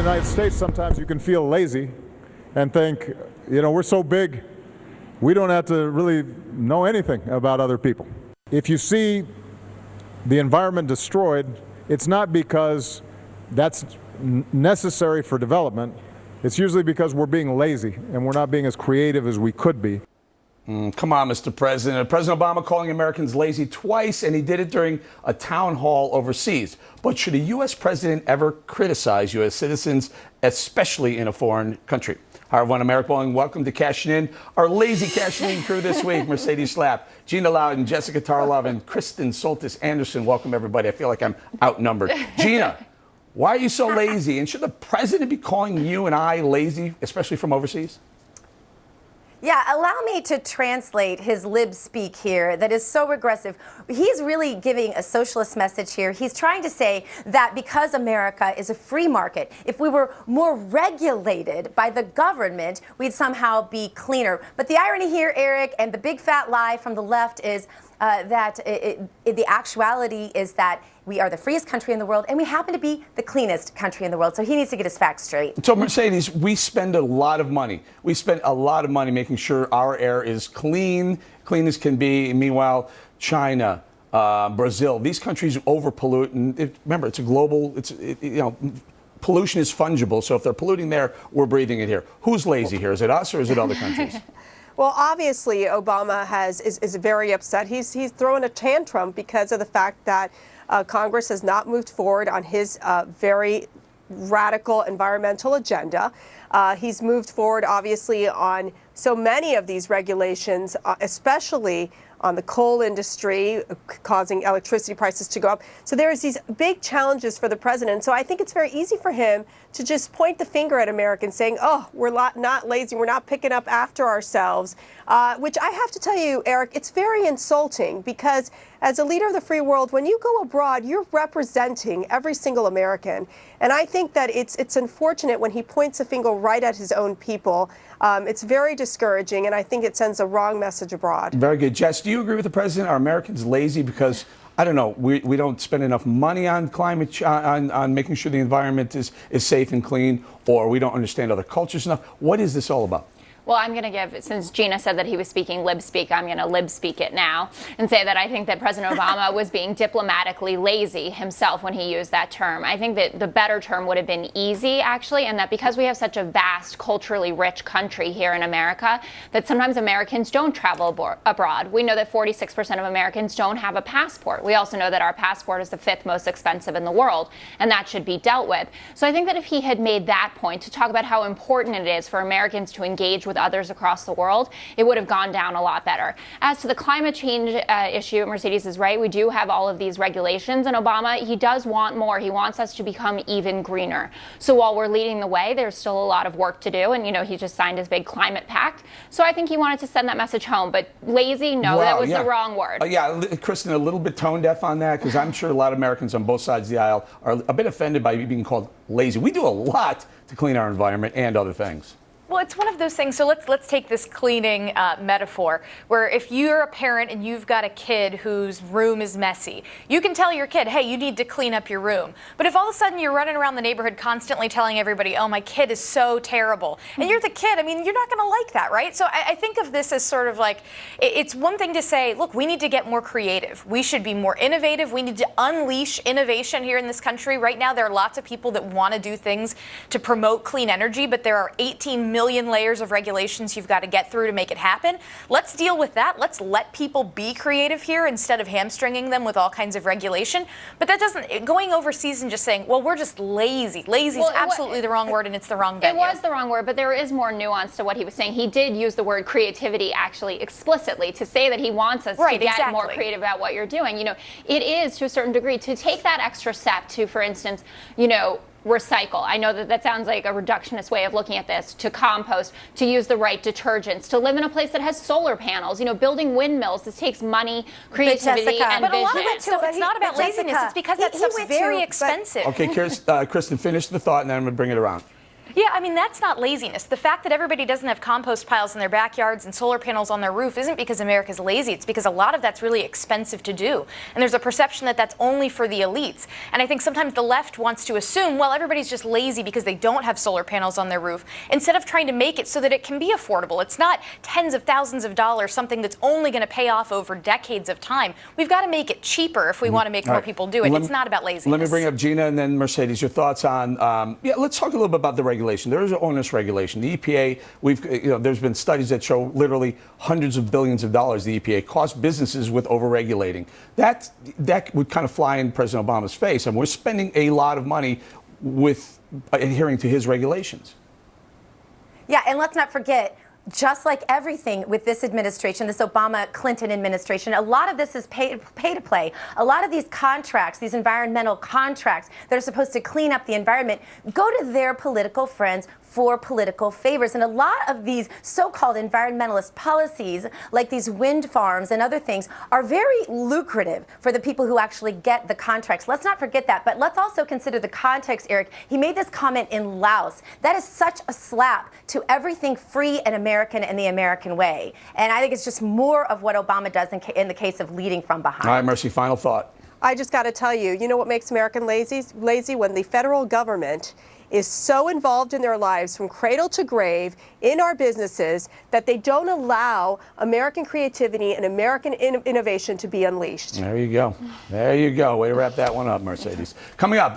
United States, sometimes you can feel lazy and think, you know, we're so big, we don't have to really know anything about other people. If you see the environment destroyed, it's not because that's necessary for development. It's usually because we're being lazy and we're not being as creative as we could be. Come on, Mr. President. President Obama calling Americans lazy twice, and he did it during a town hall overseas. But should a U.S. president ever criticize U.S. citizens, especially in a foreign country? Hi, everyone. I'm Eric Bolling. Welcome to Cashing In. Our lazy Cashing In crew this week: Mercedes Schlapp, Gina Loudon, Jessica Tarlov, and Kristen Soltis Anderson. Welcome, everybody. I feel like I'm outnumbered. Gina, why are you so lazy? And should the president be calling you and I lazy, especially from overseas? Yeah, allow me to translate his lib speak here that is so regressive. He's really giving a socialist message here. He's trying to say that because America is a free market, if we were more regulated by the government, we'd somehow be cleaner. But the irony here, Eric, and the big fat lie from the left is that the actuality is that we are the freest country in the world, and we happen to be the cleanest country in the world. So he needs to get his facts straight. So, Mercedes, we spend a lot of money. We spend a lot of money making sure our air is clean as can be. Meanwhile, China, Brazil, these countries overpollute. And remember, it's a global, pollution is fungible. So if they're polluting there, we're breathing it here. Who's lazy here? Is it us or is it other countries? Well, obviously, Obama is very upset. He's throwing a tantrum because of the fact that Congress has not moved forward on his very radical environmental agenda. He's moved forward, obviously, on so many of these regulations, especially on the coal industry, causing electricity prices to go up. So there's these big challenges for the president. So I think it's very easy for him to just point the finger at Americans saying, oh, we're not lazy, we're not picking up after ourselves, which I have to tell you, Eric, it's very insulting because as a leader of the free world, when you go abroad, you're representing every single American. And I think that it's unfortunate when he points a finger right at his own people. It's very discouraging, and I think it sends a wrong message abroad. Very good. Jess, do you agree with the president? Are Americans lazy because, I don't know, we don't spend enough money on climate, on making sure the environment is safe and clean, or we don't understand other cultures enough? What is this all about? Well, I'm going to give, since Gina said that he was speaking lib speak, I'm going to lib speak it now and say that I think that President Obama was being diplomatically lazy himself when he used that term. I think that the better term would have been easy, actually, and that because we have such a vast, culturally rich country here in America, that sometimes Americans don't travel abroad. We know that 46% of Americans don't have a passport. We also know that our passport is the 5th most expensive in the world, and that should be dealt with. So I think that if he had made that point to talk about how important it is for Americans to engage with others across the world, it would have gone down a lot better. As to the climate change issue, Mercedes is right. We do have all of these regulations, and Obama, he does want more. He wants us to become even greener. So while we're leading the way, there's still a lot of work to do, and, he just signed his big climate pact. So I think he wanted to send that message home, but lazy, no, that was the wrong word. Kristen, a little bit tone deaf on that, because I'm sure a lot of Americans on both sides of the aisle are a bit offended by being called lazy. We do a lot to clean our environment and other things. Well, it's one of those things. So let's take this cleaning metaphor, where if you're a parent and you've got a kid whose room is messy, you can tell your kid, hey, you need to clean up your room. But if all of a sudden you're running around the neighborhood constantly telling everybody, oh, my kid is so terrible, and you're the kid, I mean, you're not going to like that, right? So I think of this as sort of like, it's one thing to say, look, we need to get more creative. We should be more innovative. We need to unleash innovation here in this country. Right now, there are lots of people that want to do things to promote clean energy, but there are 18 million layers of regulations you've got to get through to make it happen. Let's deal with that. Let's let people be creative here instead of hamstringing them with all kinds of regulation. But that doesn't, going overseas and just saying, well, we're just lazy. Lazy is absolutely the wrong word, and it's the wrong venue. It was the wrong word, but there is more nuance to what he was saying. He did use the word creativity actually explicitly to say that he wants us to get more creative about what you're doing. It is to a certain degree to take that extra step to, for instance, recycle. I know that sounds like a reductionist way of looking at this, to compost, to use the right detergents, to live in a place that has solar panels, building windmills. This takes money, creativity, and but vision. A lot of it, so it's not about laziness. It's because that stuff's very expensive. Okay, Kristen, finish the thought, and then I'm going to bring it around. Yeah, I mean, that's not laziness. The fact that everybody doesn't have compost piles in their backyards and solar panels on their roof isn't because America's lazy. It's because a lot of that's really expensive to do. And there's a perception that that's only for the elites. And I think sometimes the left wants to assume, well, everybody's just lazy because they don't have solar panels on their roof, instead of trying to make it so that it can be affordable. It's not tens of thousands of dollars, something that's only going to pay off over decades of time. We've got to make it cheaper if we want to make more people do it. It's not about laziness. Let me bring up Gina and then Mercedes. Your thoughts on, let's talk a little bit about the regulation. There is an onus regulation. The EPA, there's been studies that show literally hundreds of billions of dollars the EPA costs businesses with overregulating. That would kind of fly in President Obama's face. And we're spending a lot of money with adhering to his regulations. Yeah, and let's not forget, just like everything with this administration, this Obama-Clinton administration, a lot of this is pay to play. A lot of these contracts, these environmental contracts that are supposed to clean up the environment, go to their political friends for political favors. And a lot of these so-called environmentalist policies, like these wind farms and other things, are very lucrative for the people who actually get the contracts. Let's not forget that. But let's also consider the context, Eric. He made this comment in Laos. That is such a slap to everything free and American and the American way. And I think it's just more of what Obama does in the case of leading from behind. All right, Mercy, final thought. I just got to tell you, you know what makes American lazy? When the federal government is so involved in their lives from cradle to grave in our businesses that they don't allow American creativity and American innovation to be unleashed. There you go. There you go. Way to wrap that one up, Mercedes. Coming up.